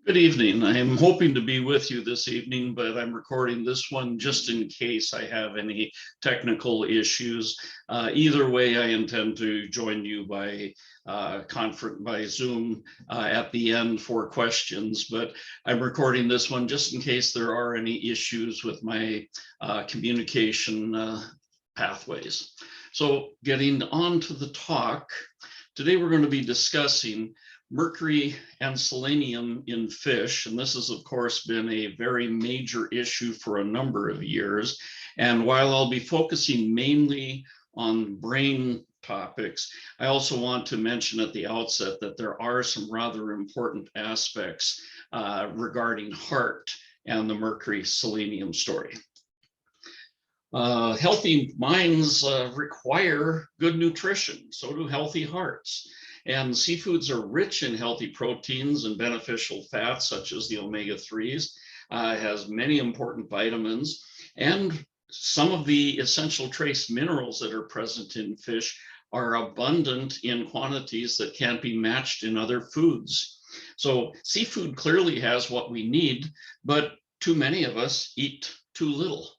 Good evening. I am hoping to be with you this evening, but I'm recording this one just in case I have any technical issues. Either way, I intend to join you by Zoom at the end for questions, but I'm recording this one just in case there are any issues with my communication pathways. So getting on to the talk, today we're going to be discussing mercury and selenium in fish. And this has, of course, been a very major issue for a number of years. And while I'll be focusing mainly on brain topics, I also want to mention at the outset that there are some rather important aspects regarding heart and the mercury selenium story. Healthy minds require good nutrition, so do healthy hearts. And seafoods are rich in healthy proteins and beneficial fats, such as the omega-3s, has many important vitamins, and some of the essential trace minerals that are present in fish are abundant in quantities that can't be matched in other foods. So seafood clearly has what we need, but too many of us eat too little.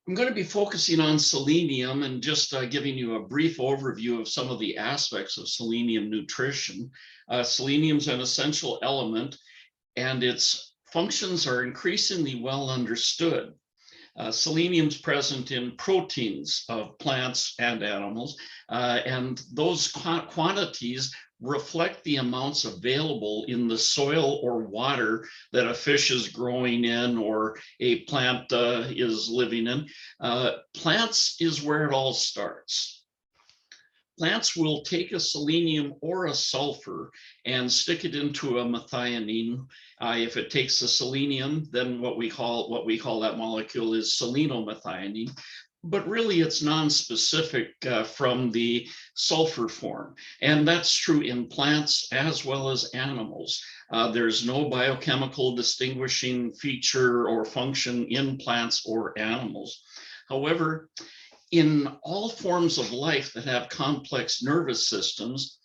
I'm going to be focusing on selenium and just giving you a brief overview of some of the aspects of selenium nutrition. Selenium is an essential element and its functions are increasingly well understood. Selenium is present in proteins of plants and animals, and those quantities reflect the amounts available in the soil or water that a fish is growing in or a plant is living in. Plants is where it all starts. Plants will take a selenium or a sulfur and stick it into a methionine. If it takes the selenium, then what we call that molecule is selenomethionine. But really it's non-specific from the sulfur form. And that's true in plants as well as animals. There's no biochemical distinguishing feature or function in plants or animals. However, in all forms of life that have complex nervous systems,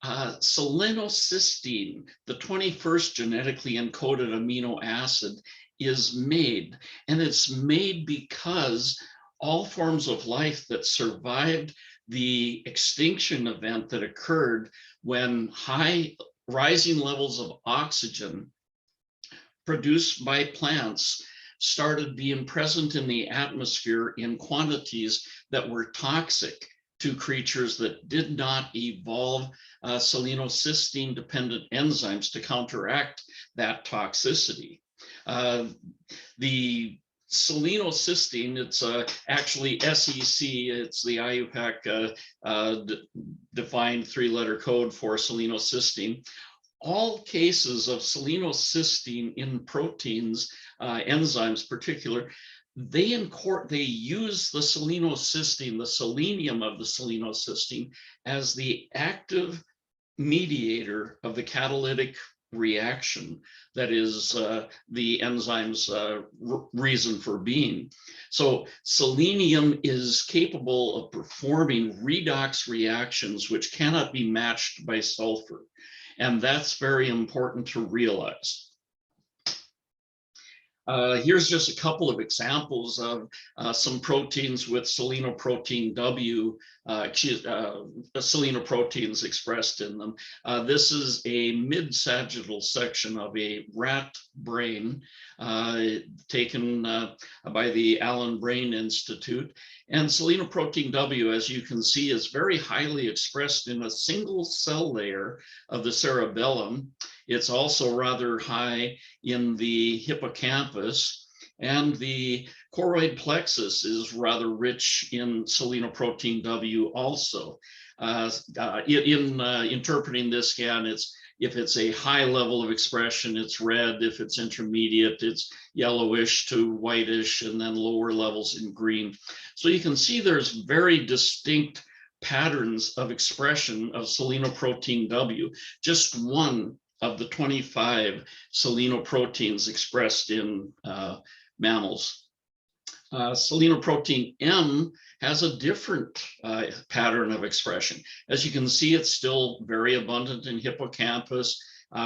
selenocysteine, the 21st genetically encoded amino acid, is made. And it's made because all forms of life that survived the extinction event that occurred when high rising levels of oxygen produced by plants started being present in the atmosphere in quantities that were toxic to creatures that did not evolve selenocysteine dependent enzymes to counteract that toxicity. The selenocysteine, it's actually SEC, it's the IUPAC defined three-letter code for selenocysteine. All cases of selenocysteine in proteins, enzymes particular, they use the selenocysteine, the selenium of the selenocysteine, as the active mediator of the catalytic reaction that is the enzyme's reason for being. So selenium is capable of performing redox reactions which cannot be matched by sulfur. And that's very important to realize. Here's just a couple of examples of some proteins with selenoprotein W, selenoproteins expressed in them. This is a mid-sagittal section of a rat brain taken by the Allen Brain Institute. And selenoprotein W, as you can see, is very highly expressed in a single cell layer of the cerebellum. It's also rather high in the hippocampus, and the choroid plexus is rather rich in selenoprotein W also. Interpreting this scan, if it's a high level of expression, it's red. If it's intermediate, it's yellowish to whitish, and then lower levels in green. So you can see there's very distinct patterns of expression of selenoprotein W. Just one of the 25 selenoproteins expressed in mammals. Selenoprotein M has a different pattern of expression. As you can see, it's still very abundant in hippocampus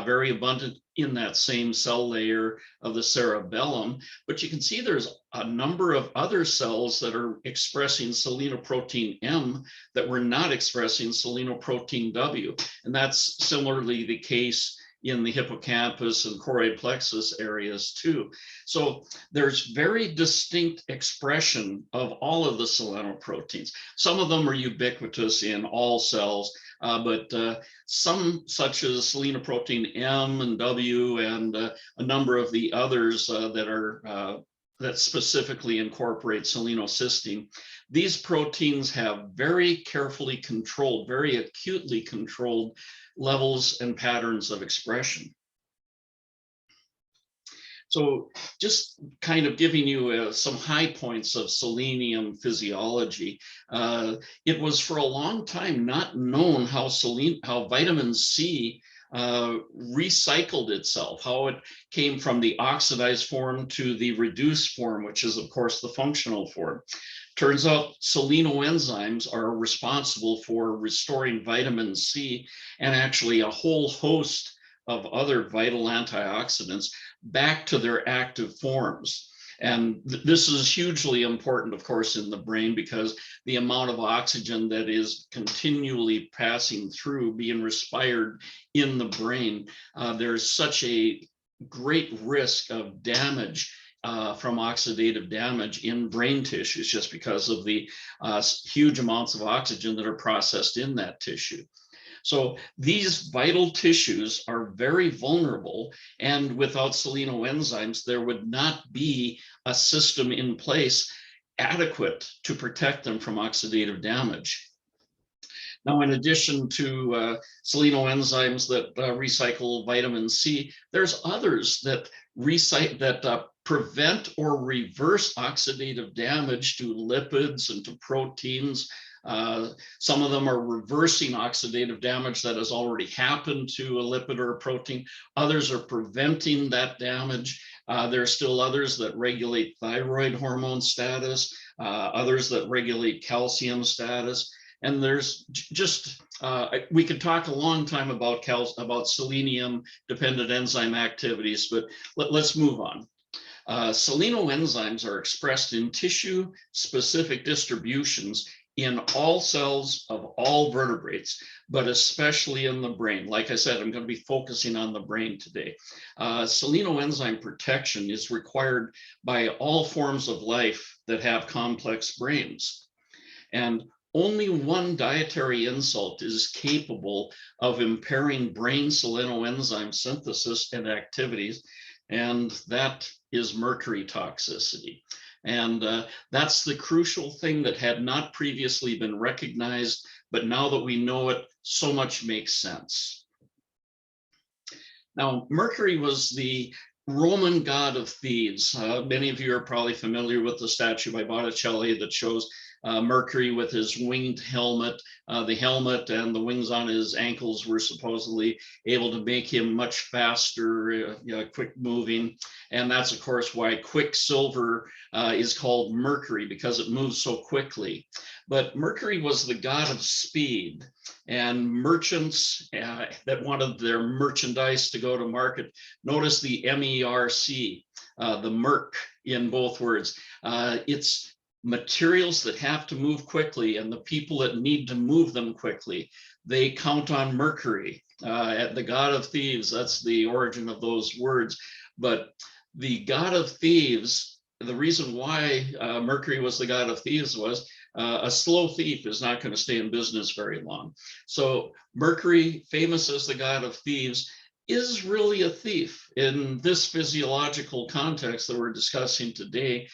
very abundant in that same cell layer of the cerebellum. But you can see there's a number of other cells that are expressing selenoprotein M that were not expressing selenoprotein W. And that's similarly the case in the hippocampus and choroid plexus areas too. So there's very distinct expression of all of the selenoproteins. Some of them are ubiquitous in all cells, but some, such as selenoprotein M and W, and a number of the others that specifically incorporate selenocysteine. These proteins have very carefully controlled, very acutely controlled levels and patterns of expression. So just kind of giving you some high points of selenium physiology. It was for a long time not known how vitamin C recycled itself, how it came from the oxidized form to the reduced form, which is of course the functional form. Turns out selenoenzymes are responsible for restoring vitamin C and actually a whole host of other vital antioxidants back to their active forms. And this is hugely important, of course, in the brain, because the amount of oxygen that is continually passing through, being respired in the brain, there's such a great risk of damage from oxidative damage in brain tissues, just because of the huge amounts of oxygen that are processed in that tissue. So these vital tissues are very vulnerable, and without selenoenzymes, there would not be a system in place adequate to protect them from oxidative damage. Now, in addition to selenoenzymes that recycle vitamin C, there's others that prevent or reverse oxidative damage to lipids and to proteins. Some of them are reversing oxidative damage that has already happened to a lipid or a protein. Others are preventing that damage. There are still others that regulate thyroid hormone status, others that regulate calcium status. And there's just, we could talk a long time about selenium-dependent enzyme activities, but let's move on. Selenoenzymes are expressed in tissue-specific distributions in all cells of all vertebrates, but especially in the brain. Like I said, I'm going to be focusing on the brain today. Selenoenzyme protection is required by all forms of life that have complex brains. And only one dietary insult is capable of impairing brain selenoenzyme synthesis and activities, and that is mercury toxicity. And that's the crucial thing that had not previously been recognized, but now that we know it, so much makes sense. Now, Mercury was the Roman god of thieves. Many of you are probably familiar with the statue by Botticelli that shows Mercury with his winged helmet. The helmet and the wings on his ankles were supposedly able to make him much faster, quick moving. And that's, of course, why quicksilver is called Mercury, because it moves so quickly. But Mercury was the god of speed, and merchants that wanted their merchandise to go to market. Notice the MERC, the merc in both words. It's materials that have to move quickly, and the people that need to move them quickly, they count on Mercury. The god of thieves, that's the origin of those words. But the god of thieves, the reason why Mercury was the god of thieves was a slow thief is not going to stay in business very long. So Mercury, famous as the god of thieves, is really a thief in this physiological context that we're discussing today.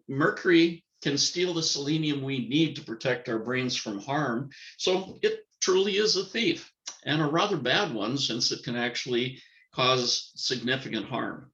Mercury can steal the selenium we need to protect our brains from harm. So it truly is a thief, and a rather bad one, since it can actually cause significant harm.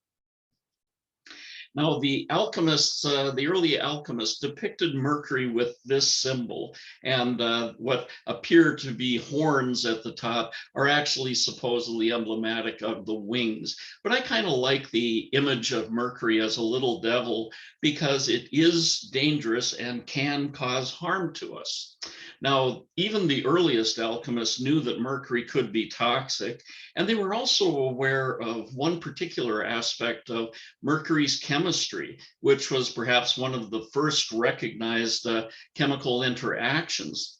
Now, the alchemists, the early alchemists depicted Mercury with this symbol, and what appear to be horns at the top are actually supposedly emblematic of the wings. But I kind of like the image of Mercury as a little devil because it is dangerous and can cause harm to us. Now, even the earliest alchemists knew that mercury could be toxic, and they were also aware of one particular aspect of mercury's chemistry, which was perhaps one of the first recognized chemical interactions.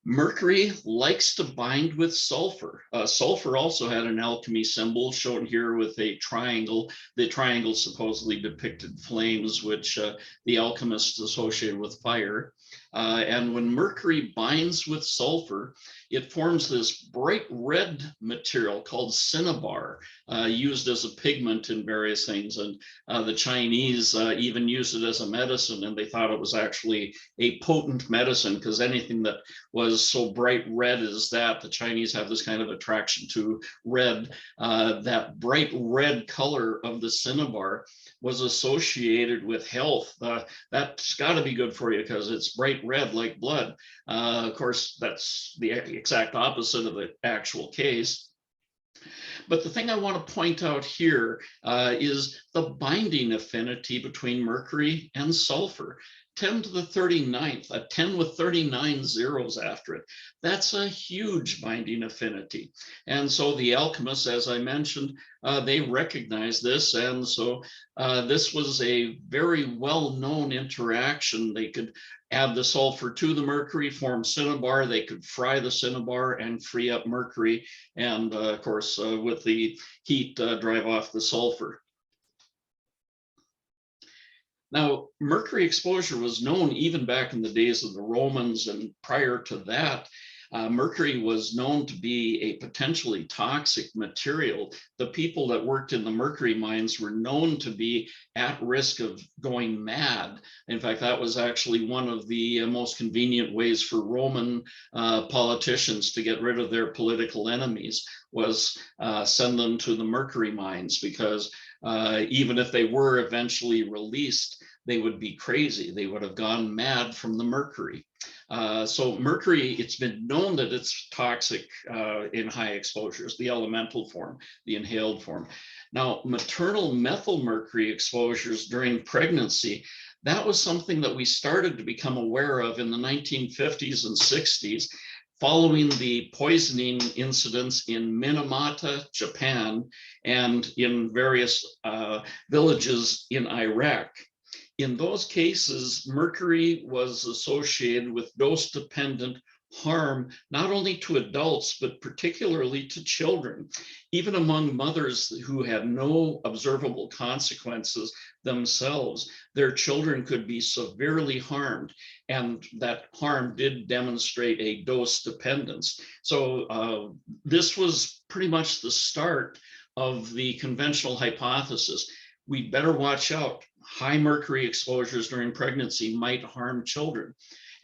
Mercury likes to bind with sulfur. Sulfur also had an alchemy symbol shown here with a triangle. The triangle supposedly depicted flames, which the alchemists associated with fire. And when mercury binds with sulfur, it forms this bright red material called cinnabar, used as a pigment in various things. And the Chinese even used it as a medicine, and they thought it was actually a potent medicine because anything that was so bright red as that, the Chinese have this kind of attraction to red. That bright red color of the cinnabar was associated with health. That's got to be good for you because it's bright red like blood. Of course, that's the exact opposite of the actual case. But the thing I want to point out here is the binding affinity between mercury and sulfur. 10 to the 39th, a 10 with 39 zeros after it. That's a huge binding affinity. And so the alchemists, as I mentioned, they recognized this. And so this was a very well-known interaction. They could add the sulfur to the mercury, form cinnabar. They could fry the cinnabar and free up mercury. And of course, with the heat, drive off the sulfur. Now, mercury exposure was known even back in the days of the Romans, and prior to that, mercury was known to be a potentially toxic material. The people that worked in the mercury mines were known to be at risk of going mad. In fact, that was actually one of the most convenient ways for Roman politicians to get rid of their political enemies, was send them to the mercury mines, because even if they were eventually released, they would be crazy. They would have gone mad from the mercury. So mercury, it's been known that it's toxic in high exposures, the elemental form, the inhaled form. Now, maternal methylmercury exposures during pregnancy, that was something that we started to become aware of in the 1950s and 60s, following the poisoning incidents in Minamata, Japan, and in various villages in Iraq. In those cases, mercury was associated with dose-dependent harm, not only to adults, but particularly to children. Even among mothers who had no observable consequences themselves, their children could be severely harmed, and that harm did demonstrate a dose dependence. So this was pretty much the start of the conventional hypothesis. We'd better watch out. High mercury exposures during pregnancy might harm children.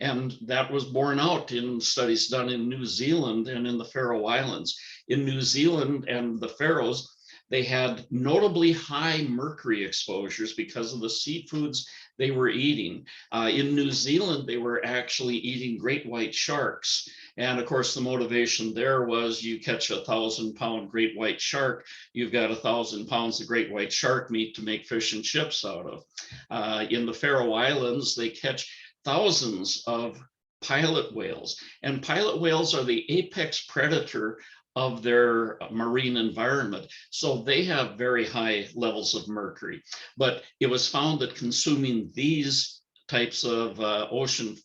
And that was borne out in studies done in New Zealand and in the Faroe Islands. In New Zealand and the Faroes, they had notably high mercury exposures because of the seafoods they were eating. In New Zealand, they were actually eating great white sharks. And of course, the motivation there was you catch a 1,000-pound great white shark, you've got 1,000 pounds of great white shark meat to make fish and chips out of. In the Faroe Islands, they catch thousands of pilot whales. And pilot whales are the apex predator of their marine environment. So they have very high levels of mercury. But it was found that consuming these types of ocean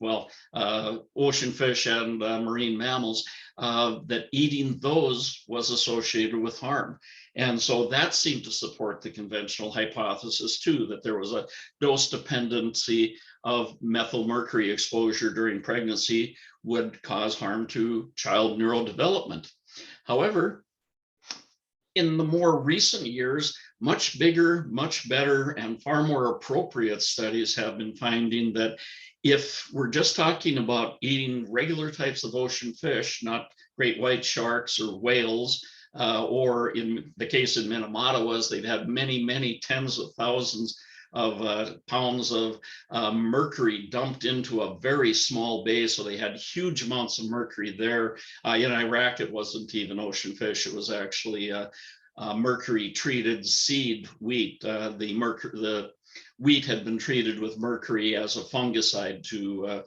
fish and marine mammals, that eating those was associated with harm. And so that seemed to support the conventional hypothesis too, that there was a dose dependency of methylmercury exposure during pregnancy would cause harm to child neurodevelopment. However, in the more recent years, much bigger, much better, and far more appropriate studies have been finding that if we're just talking about eating regular types of ocean fish, not great white sharks or whales, or in the case in Minamata was they'd had many, many tens of thousands pounds of mercury dumped into a very small bay. So they had huge amounts of mercury there. In Iraq, it wasn't even ocean fish. It was actually mercury treated seed wheat. The wheat had been treated with mercury as a fungicide to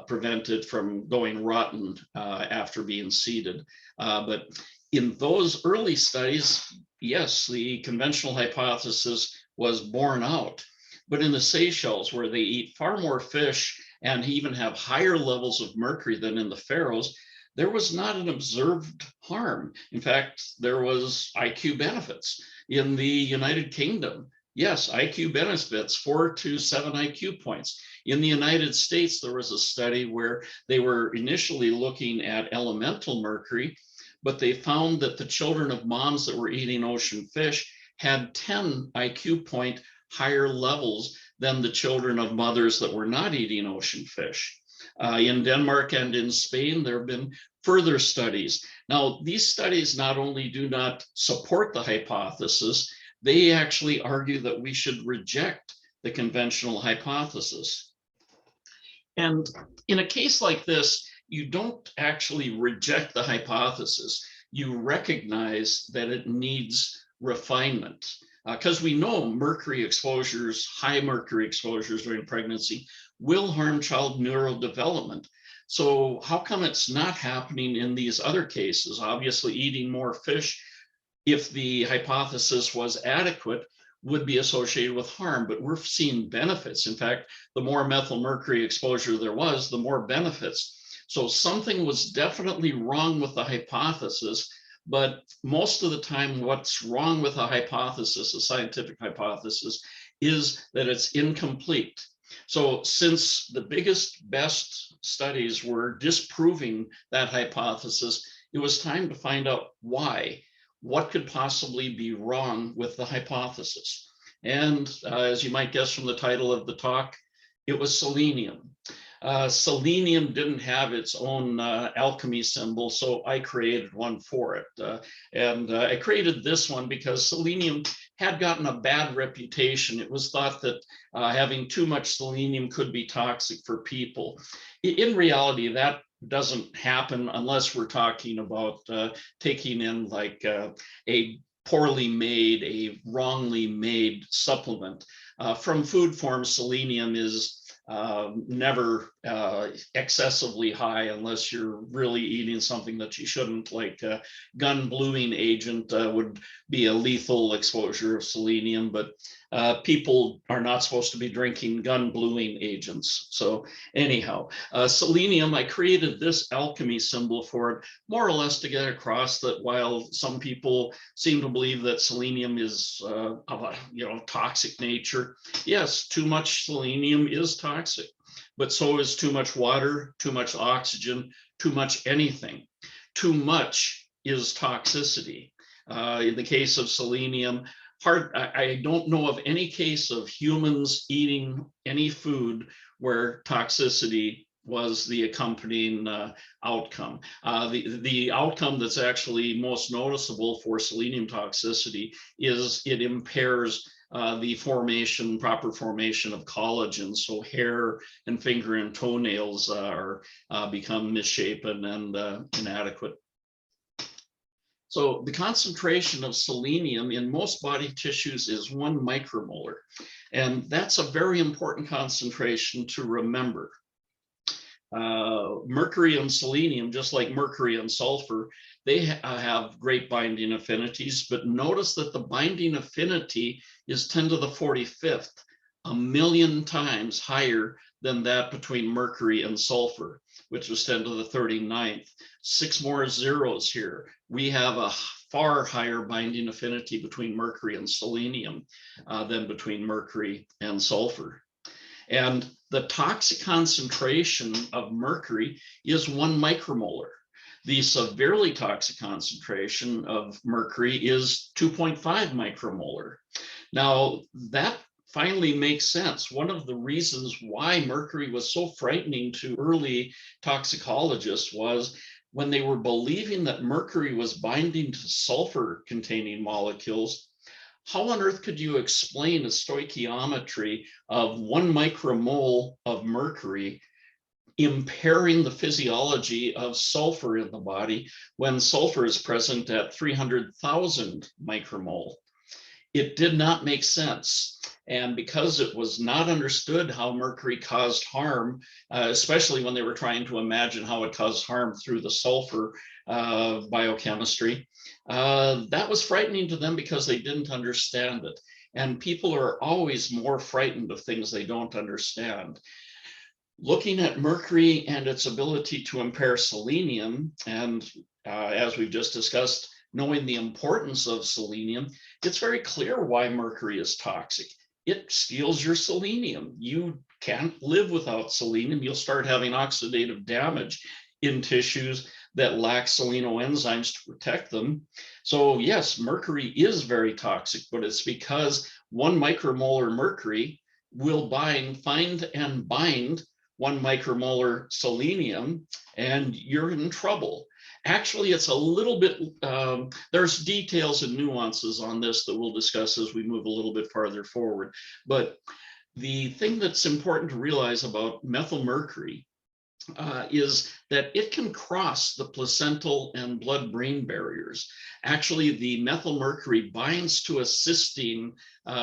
prevent it from going rotten after being seeded. But in those early studies, yes, the conventional hypothesis was borne out. But in the Seychelles, where they eat far more fish and even have higher levels of mercury than in the Faroes, there was not an observed harm. In fact, there was IQ benefits. In the United Kingdom, yes, IQ benefits, 4 to 7 IQ points. In the United States, there was a study where they were initially looking at elemental mercury, but they found that the children of moms that were eating ocean fish had 10 IQ point higher levels than the children of mothers that were not eating ocean fish. In Denmark and in Spain, there have been further studies. Now, these studies not only do not support the hypothesis, they actually argue that we should reject the conventional hypothesis. And in a case like this, you don't actually reject the hypothesis. You recognize that it needs refinement. Because we know mercury exposures, high mercury exposures during pregnancy will harm child neurodevelopment. So how come it's not happening in these other cases? Obviously, eating more fish, if the hypothesis was adequate, would be associated with harm, but we're seeing benefits. In fact, the more methyl mercury exposure there was, the more benefits. So something was definitely wrong with the hypothesis, but most of the time what's wrong with a hypothesis, a scientific hypothesis, is that it's incomplete. So since the biggest, best studies were disproving that hypothesis, it was time to find out why. What could possibly be wrong with the hypothesis? And as you might guess from the title of the talk, it was selenium. Selenium didn't have its own alchemy symbol, so I created one for it. I created this one because selenium had gotten a bad reputation. It was thought that having too much selenium could be toxic for people. In reality, that doesn't happen unless we're talking about taking in like a poorly made, a wrongly made supplement. From food forms, selenium is never excessively high unless you're really eating something that you shouldn't, like gun bluing agent would be a lethal exposure of selenium, but people are not supposed to be drinking gun bluing agents. So anyhow, selenium, I created this alchemy symbol for it, more or less to get across that while some people seem to believe that selenium is of a toxic nature, yes, too much selenium is toxic, but so is too much water, too much oxygen, too much anything. Too much is toxicity. In the case of selenium, I don't know of any case of humans eating any food where toxicity was the accompanying outcome. The outcome that's actually most noticeable for selenium toxicity is it impairs the proper formation of collagen. So hair and finger and toenails are become misshapen and inadequate. So the concentration of selenium in most body tissues is 1 micromolar. And that's a very important concentration to remember. Mercury and selenium, just like mercury and sulfur, they have great binding affinities, but notice that the binding affinity is 10 to the 45th, a million times higher than that between mercury and sulfur, which was 10 to the 39th. 6 more zeros here. We have a far higher binding affinity between mercury and selenium than between mercury and sulfur. And the toxic concentration of mercury is 1 micromolar. The severely toxic concentration of mercury is 2.5 micromolar. Now, that finally makes sense. One of the reasons why mercury was so frightening to early toxicologists was when they were believing that mercury was binding to sulfur-containing molecules, how on earth could you explain a stoichiometry of 1 micromole of mercury impairing the physiology of sulfur in the body when sulfur is present at 300,000 micromole? It did not make sense. And because it was not understood how mercury caused harm, especially when they were trying to imagine how it caused harm through the sulfur biochemistry, that was frightening to them because they didn't understand it. And people are always more frightened of things they don't understand. Looking at mercury and its ability to impair selenium, and as we've just discussed, knowing the importance of selenium, it's very clear why mercury is toxic. It steals your selenium. You can't live without selenium. You'll start having oxidative damage in tissues that lack selenoenzymes to protect them. So yes, mercury is very toxic, but it's because 1 micromolar mercury will find and bind 1 micromolar selenium, and you're in trouble. Actually, it's a little bit, there's details and nuances on this that we'll discuss as we move a little bit farther forward. But the thing that's important to realize about methylmercury is that it can cross the placental and blood-brain barriers. Actually, the methylmercury binds to a cysteine,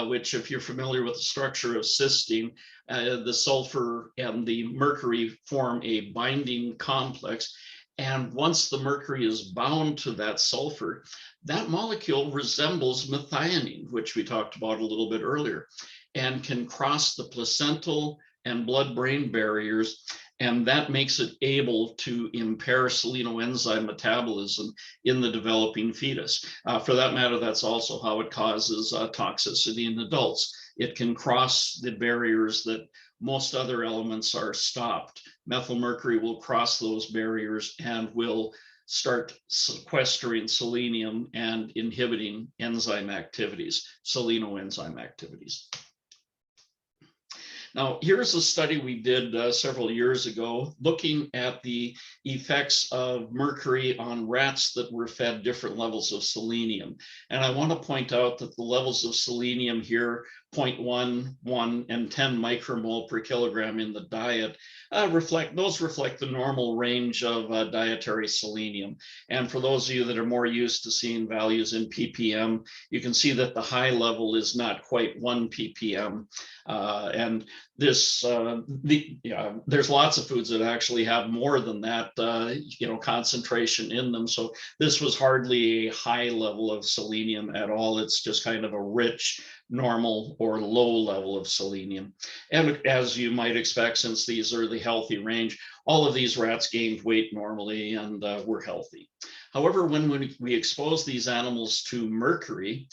which, if you're familiar with the structure of cysteine, the sulfur and the mercury form a binding complex. And once the mercury is bound to that sulfur, that molecule resembles methionine, which we talked about a little bit earlier, and can cross the placental and blood-brain barriers, and that makes it able to impair selenoenzyme metabolism in the developing fetus. For that matter, that's also how it causes toxicity in adults. It can cross the barriers that most other elements are stopped. Methylmercury will cross those barriers and will start sequestering selenium and inhibiting enzyme activities, selenoenzyme activities. Now, here's a study we did several years ago looking at the effects of mercury on rats that were fed different levels of selenium. And I want to point out that the levels of selenium here, 0.1, 1, and 10 micromole per kilogram in the diet, reflect the normal range of dietary selenium. And for those of you that are more used to seeing values in ppm, you can see that the high level is not quite 1 ppm. And this, there's lots of foods that actually have more than that, concentration in them. So this was hardly a high level of selenium at all. It's just kind of a rich, normal or low level of selenium. And as you might expect, since these are the healthy range, all of these rats gained weight normally and were healthy. However, when we expose these animals to mercury,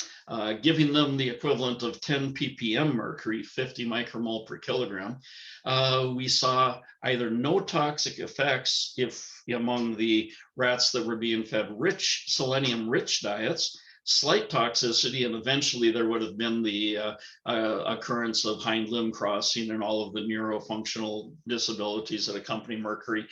giving them the equivalent of 10 ppm mercury, 50 micromole per kilogram, we saw either no toxic effects if among the rats that were being fed selenium-rich diets, slight toxicity, and eventually there would have been the occurrence of hind limb crossing and all of the neurofunctional disabilities that accompany mercury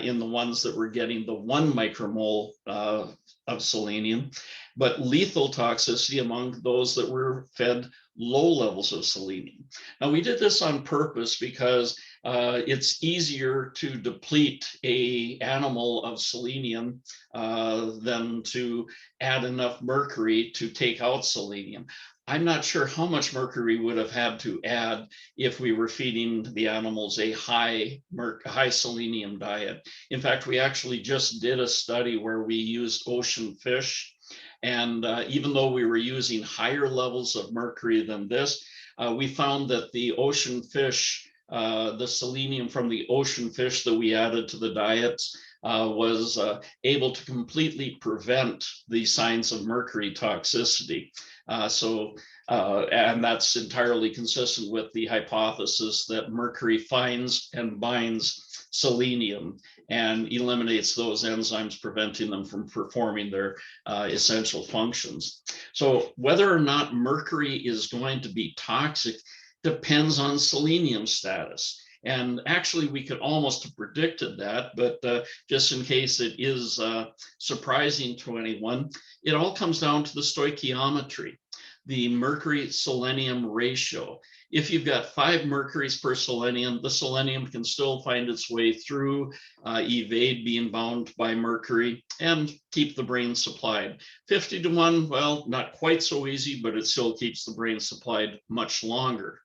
in the ones that were getting the 1 micromole of selenium, but lethal toxicity among those that were fed low levels of selenium. Now, we did this on purpose because it's easier to deplete an animal of selenium than to add enough mercury to take out selenium. I'm not sure how much mercury we would have had to add if we were feeding the animals a high selenium diet. In fact, we actually just did a study where we used ocean fish. And even though we were using higher levels of mercury than this, we found that the ocean fish, the selenium from the ocean fish that we added to the diets was able to completely prevent the signs of mercury toxicity. And that's entirely consistent with the hypothesis that mercury finds and binds selenium and eliminates those enzymes, preventing them from performing their essential functions. So whether or not mercury is going to be toxic depends on selenium status. And actually, we could almost have predicted that, but just in case it is surprising to anyone, it all comes down to the stoichiometry. the mercury selenium ratio. If you've got 5 mercuries per selenium, the selenium can still find its way through, evade being bound by mercury, and keep the brain supplied. 50 to 1, well, not quite so easy, but it still keeps the brain supplied much longer.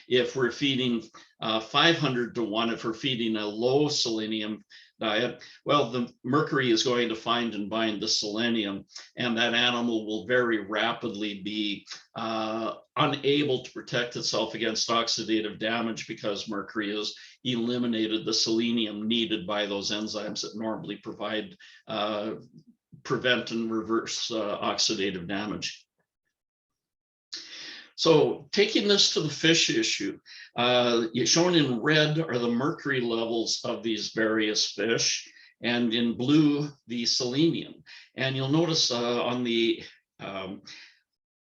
If we're feeding 500 to 1, if we're feeding a low selenium diet, well, the mercury is going to find and bind the selenium, and that animal will very rapidly be unable to protect itself against oxidative damage because mercury has eliminated the selenium needed by those enzymes that normally prevent and reverse oxidative damage. So taking this to the fish issue, shown in red are the mercury levels of these various fish, and in blue, the selenium. And you'll notice on the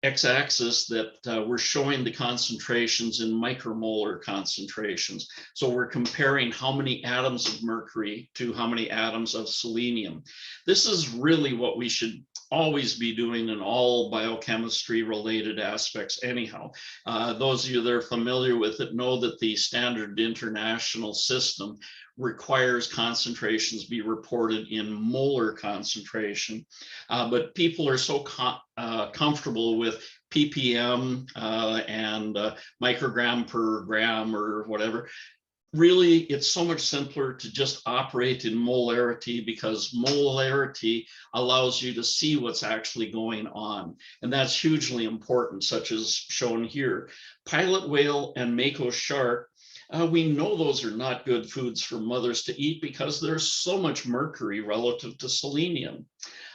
x-axis that we're showing the concentrations in micromolar concentrations. So we're comparing how many atoms of mercury to how many atoms of selenium. This is really what we should always be doing in all biochemistry related aspects anyhow. Those of you that are familiar with it know that the standard international system requires concentrations be reported in molar concentration, but people are so comfortable with ppm and microgram per gram or whatever. Really, it's so much simpler to just operate in molarity, because molarity allows you to see what's actually going on. And that's hugely important, such as shown here. Pilot whale and mako shark, we know those are not good foods for mothers to eat because there's so much mercury relative to selenium.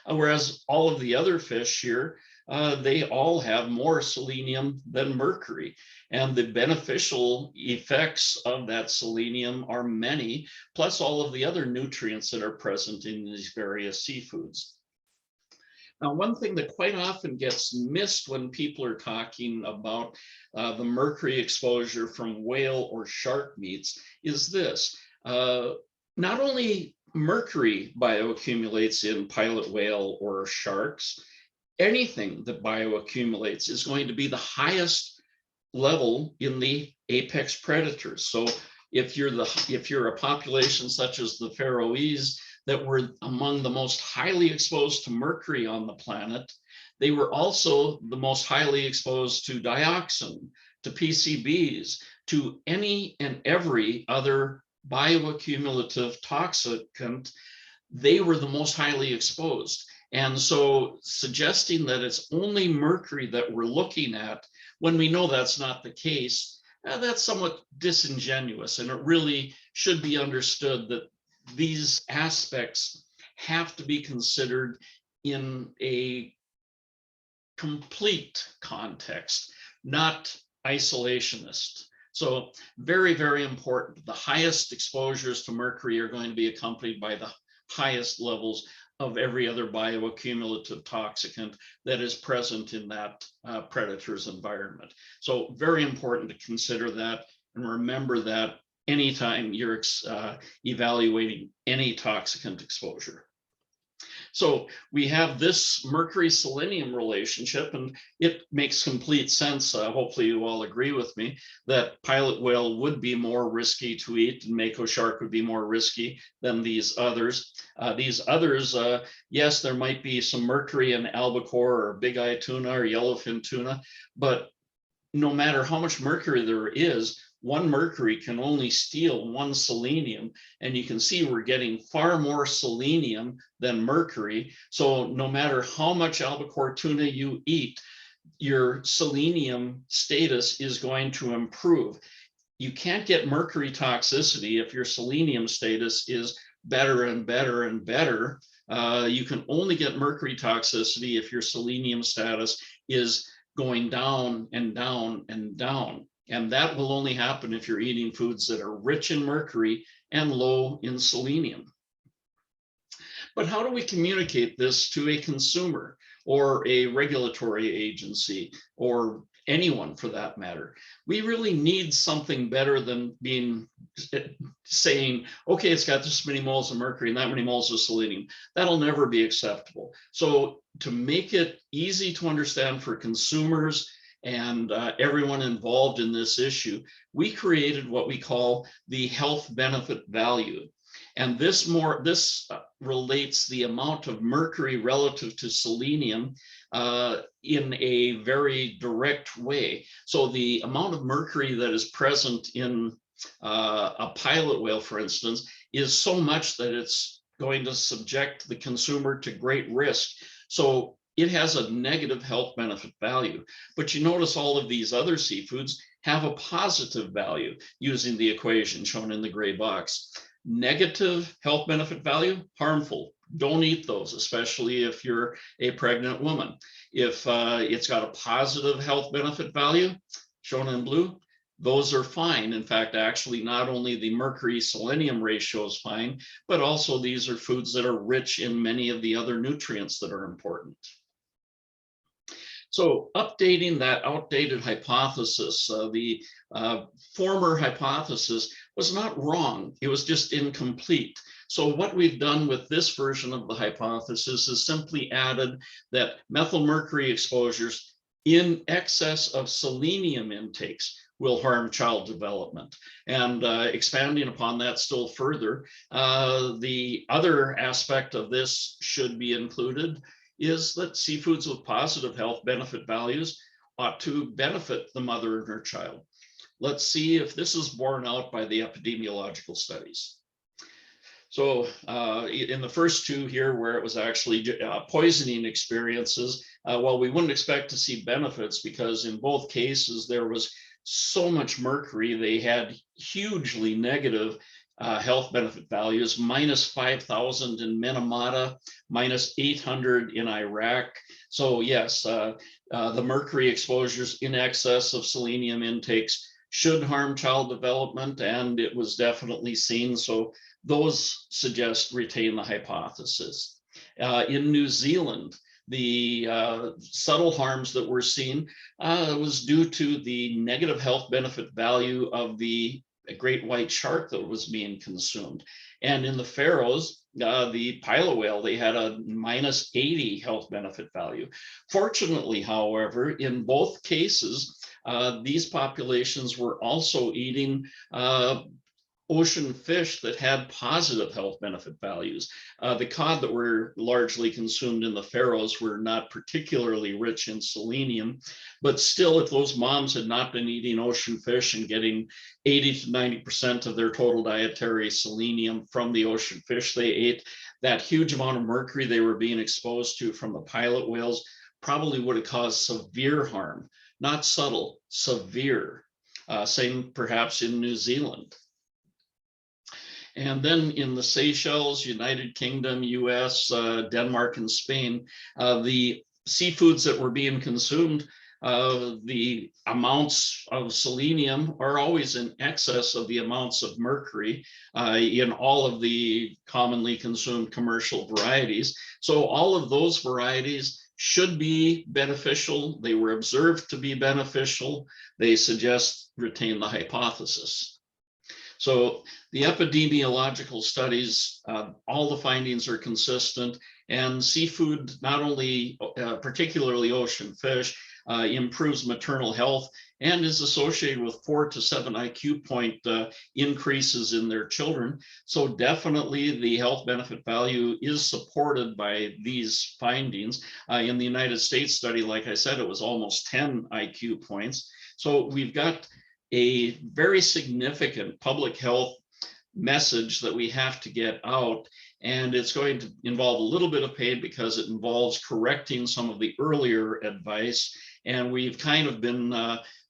Whereas all of the other fish here, they all have more selenium than mercury. And the beneficial effects of that selenium are many, plus all of the other nutrients that are present in these various seafoods. Now, one thing that quite often gets missed when people are talking about the mercury exposure from whale or shark meats is this. Not only mercury bioaccumulates in pilot whale or sharks, anything that bioaccumulates is going to be the highest level in the apex predators. So if you're a population such as the Faroese that were among the most highly exposed to mercury on the planet, they were also the most highly exposed to dioxin, to PCBs, to any and every other bioaccumulative toxicant. They were the most highly exposed. And so suggesting that it's only mercury that we're looking at when we know that's not the case, that's somewhat disingenuous. And it really should be understood that these aspects have to be considered in a complete context, not isolationist. So very, very important. The highest exposures to mercury are going to be accompanied by the highest levels of every other bioaccumulative toxicant that is present in that predator's environment. So very important to consider that and remember that anytime you're evaluating any toxicant exposure. So we have this mercury selenium relationship, and it makes complete sense. Hopefully you all agree with me that pilot whale would be more risky to eat and mako shark would be more risky than these others. Yes, there might be some mercury in albacore or big eye tuna or yellowfin tuna, but no matter how much mercury there is, one mercury can only steal one selenium. And you can see we're getting far more selenium than mercury. So no matter how much albacore tuna you eat, your selenium status is going to improve. You can't get mercury toxicity if your selenium status is better and better and better. You can only get mercury toxicity if your selenium status is going down and down and down. And that will only happen if you're eating foods that are rich in mercury and low in selenium. But how do we communicate this to a consumer or a regulatory agency or anyone for that matter? We really need something better than being saying, okay, it's got this many moles of mercury and that many moles of selenium. That'll never be acceptable. So to make it easy to understand for consumers and everyone involved in this issue, we created what we call the health benefit value. And this relates the amount of mercury relative to selenium in a very direct way. So the amount of mercury that is present in a pilot whale, for instance, is so much that it's going to subject the consumer to great risk. So it has a negative health benefit value. But you notice all of these other seafoods have a positive value using the equation shown in the gray box. Negative health benefit value, harmful. Don't eat those, especially if you're a pregnant woman. If it's got a positive health benefit value, shown in blue, those are fine. In fact, actually, not only the mercury selenium ratio is fine, but also these are foods that are rich in many of the other nutrients that are important. So updating that outdated hypothesis, the former hypothesis was not wrong, it was just incomplete. So what we've done with this version of the hypothesis is simply added that methylmercury exposures in excess of selenium intakes will harm child development. And expanding upon that still further, the other aspect of this should be included is that seafoods with positive health benefit values ought to benefit the mother and her child. Let's see if this is borne out by the epidemiological studies. So in the first two here, where it was actually poisoning experiences, well, we wouldn't expect to see benefits because in both cases, there was so much mercury, they had hugely negative health benefit values, minus 5,000 in Minamata, minus 800 in Iraq. So yes, the mercury exposures in excess of selenium intakes should harm child development, and it was definitely seen. So those suggest retain the hypothesis. In New Zealand, the subtle harms that were seen was due to the negative health benefit value of the great white shark that was being consumed. And in the Faroes, the pilot whale, they had a minus 80 health benefit value. Fortunately, however, in both cases, these populations were also eating ocean fish that had positive health benefit values. The cod that were largely consumed in the Faroes were not particularly rich in selenium, but still, if those moms had not been eating ocean fish and getting 80 to 90% of their total dietary selenium from the ocean fish they ate, that huge amount of mercury they were being exposed to from the pilot whales probably would have caused severe harm, not subtle, severe. Same perhaps in New Zealand. And then in the Seychelles, United Kingdom, US, Denmark, and Spain, the seafoods that were being consumed, the amounts of selenium are always in excess of the amounts of mercury in all of the commonly consumed commercial varieties. So all of those varieties should be beneficial. They were observed to be beneficial. They suggest retain the hypothesis. So the epidemiological studies, all the findings are consistent, and seafood, not only particularly ocean fish, improves maternal health and is associated with 4 to 7 IQ point increases in their children. So definitely the health benefit value is supported by these findings. In the United States study, like I said, it was almost 10 IQ points. So we've got a very significant public health message that we have to get out, and it's going to involve a little bit of pain because it involves correcting some of the earlier advice, and we've kind of been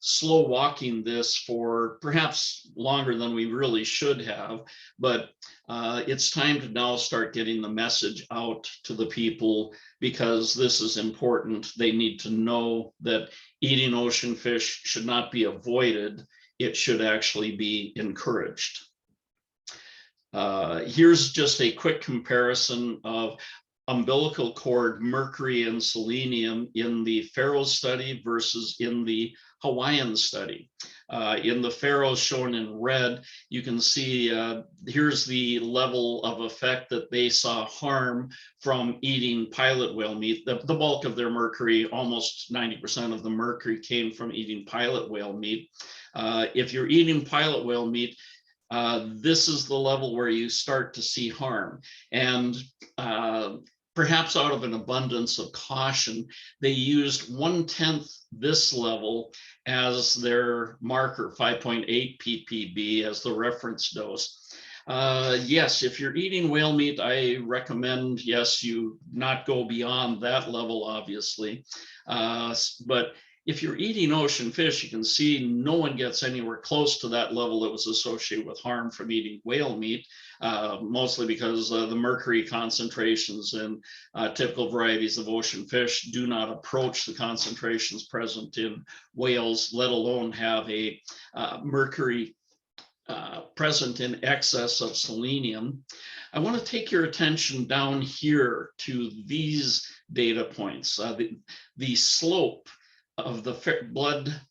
slow walking this for perhaps longer than we really should have, but it's time to now start getting the message out to the people because this is important. They need to know that eating ocean fish should not be avoided. It should actually be encouraged. Here's just a quick comparison of umbilical cord mercury and selenium in the Faroes study versus in the Hawaiian study. In the Faroes shown in red, you can see here's the level of effect that they saw harm from eating pilot whale meat. The bulk of their mercury, almost 90% of the mercury, came from eating pilot whale meat. If you're eating pilot whale meat, this is the level where you start to see harm. And perhaps out of an abundance of caution, they used 1/10 this level as their marker, 5.8 ppb as the reference dose. Yes, if you're eating whale meat, I recommend, yes, you not go beyond that level, obviously. But if you're eating ocean fish, you can see no one gets anywhere close to that level that was associated with harm from eating whale meat, mostly because the mercury concentrations in typical varieties of ocean fish do not approach the concentrations present in whales, let alone have a mercury present in excess of selenium. I want to take your attention down here to these data points. The slope of the blood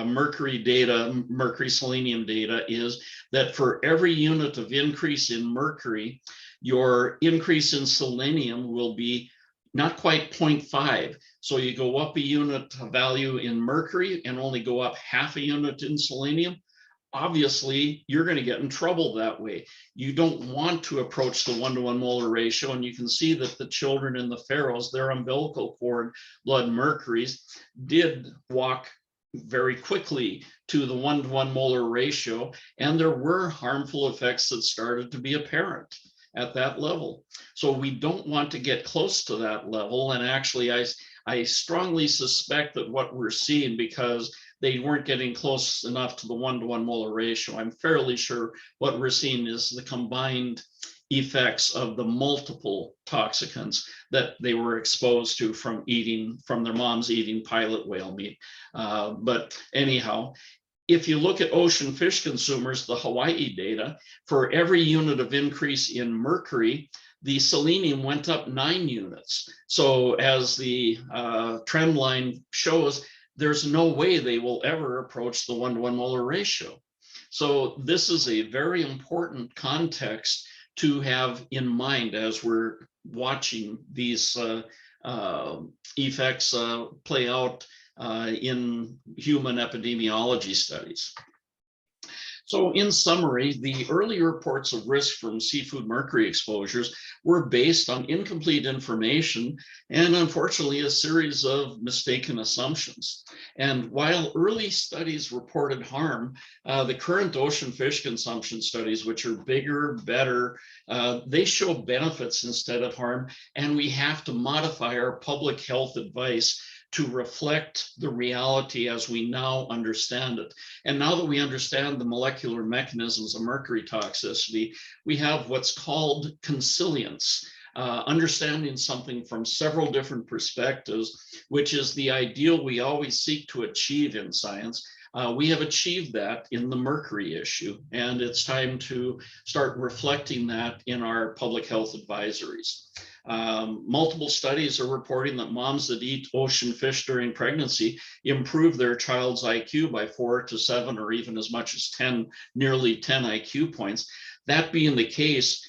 mercury data, mercury selenium data, is that for every unit of increase in mercury, your increase in selenium will be not quite 0.5. So you go up a unit value in mercury and only go up half a unit in selenium. Obviously, you're going to get in trouble that way. You don't want to approach the 1-to-1 molar ratio. And you can see that the children in the Faroes, their umbilical cord blood mercuries did walk very quickly to the 1-to-1 molar ratio. And there were harmful effects that started to be apparent at that level. So we don't want to get close to that level. And actually, I strongly suspect that what we're seeing, because they weren't getting close enough to the 1-to-1 molar ratio, I'm fairly sure what we're seeing is the combined effects of the multiple toxicants that they were exposed to from their moms eating pilot whale meat. But anyhow, if you look at ocean fish consumers, the Hawaii data, for every unit of increase in mercury, the selenium went up 9 units. So as the trend line shows, there's no way they will ever approach the 1-to-1 molar ratio. So this is a very important context to have in mind as we're watching these effects play out in human epidemiology studies. So in summary, the early reports of risk from seafood mercury exposures were based on incomplete information and, unfortunately, a series of mistaken assumptions. And while early studies reported harm, the current ocean fish consumption studies, which are bigger, better, they show benefits instead of harm, and we have to modify our public health advice to reflect the reality as we now understand it. And now that we understand the molecular mechanisms of mercury toxicity, we have what's called consilience, understanding something from several different perspectives, which is the ideal we always seek to achieve in science. We have achieved that in the mercury issue, and it's time to start reflecting that in our public health advisories. Multiple studies are reporting that moms that eat ocean fish during pregnancy improve their child's IQ by 4 to 7 or even as much as 10, nearly 10 IQ points. That being the case,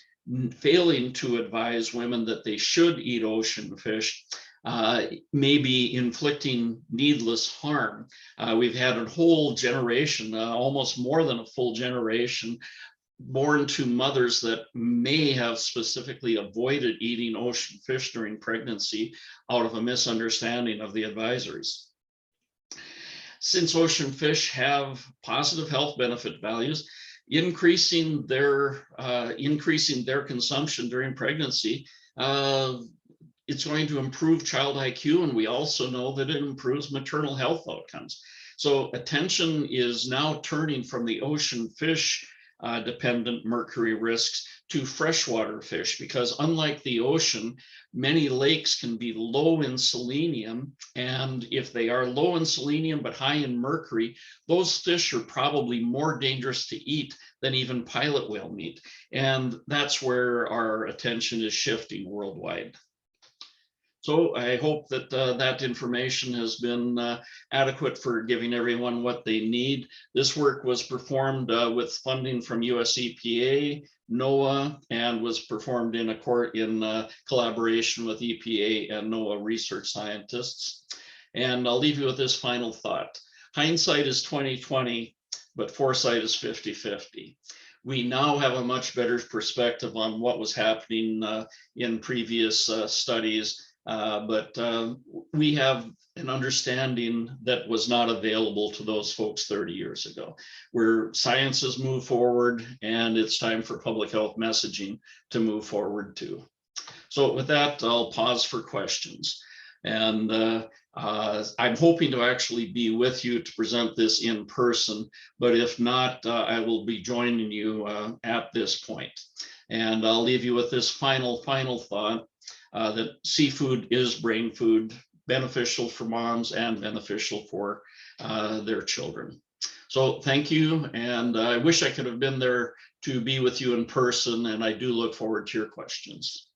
failing to advise women that they should eat ocean fish may be inflicting needless harm. We've had a whole generation, almost more than a full generation, born to mothers that may have specifically avoided eating ocean fish during pregnancy out of a misunderstanding of the advisories. Since ocean fish have positive health benefit values, increasing their consumption during pregnancy, it's going to improve child IQ, and we also know that it improves maternal health outcomes. So attention is now turning from the ocean fish dependent mercury risks to freshwater fish, because unlike the ocean, many lakes can be low in selenium. And if they are low in selenium but high in mercury, those fish are probably more dangerous to eat than even pilot whale meat. And that's where our attention is shifting worldwide. So I hope that that information has been adequate for giving everyone what they need. This work was performed with funding from US EPA, NOAA, and was performed in collaboration with EPA and NOAA research scientists. And I'll leave you with this final thought. Hindsight is 20/20, but foresight is 50/50. We now have a much better perspective on what was happening in previous studies. But we have an understanding that was not available to those folks 30 years ago, where science has moved forward, and it's time for public health messaging to move forward too. So with that, I'll pause for questions. And I'm hoping to actually be with you to present this in person, but if not, I will be joining you at this point. And I'll leave you with this final thought. That seafood is brain food, beneficial for moms and beneficial for their children. So thank you, and I wish I could have been there to be with you in person, and I do look forward to your questions.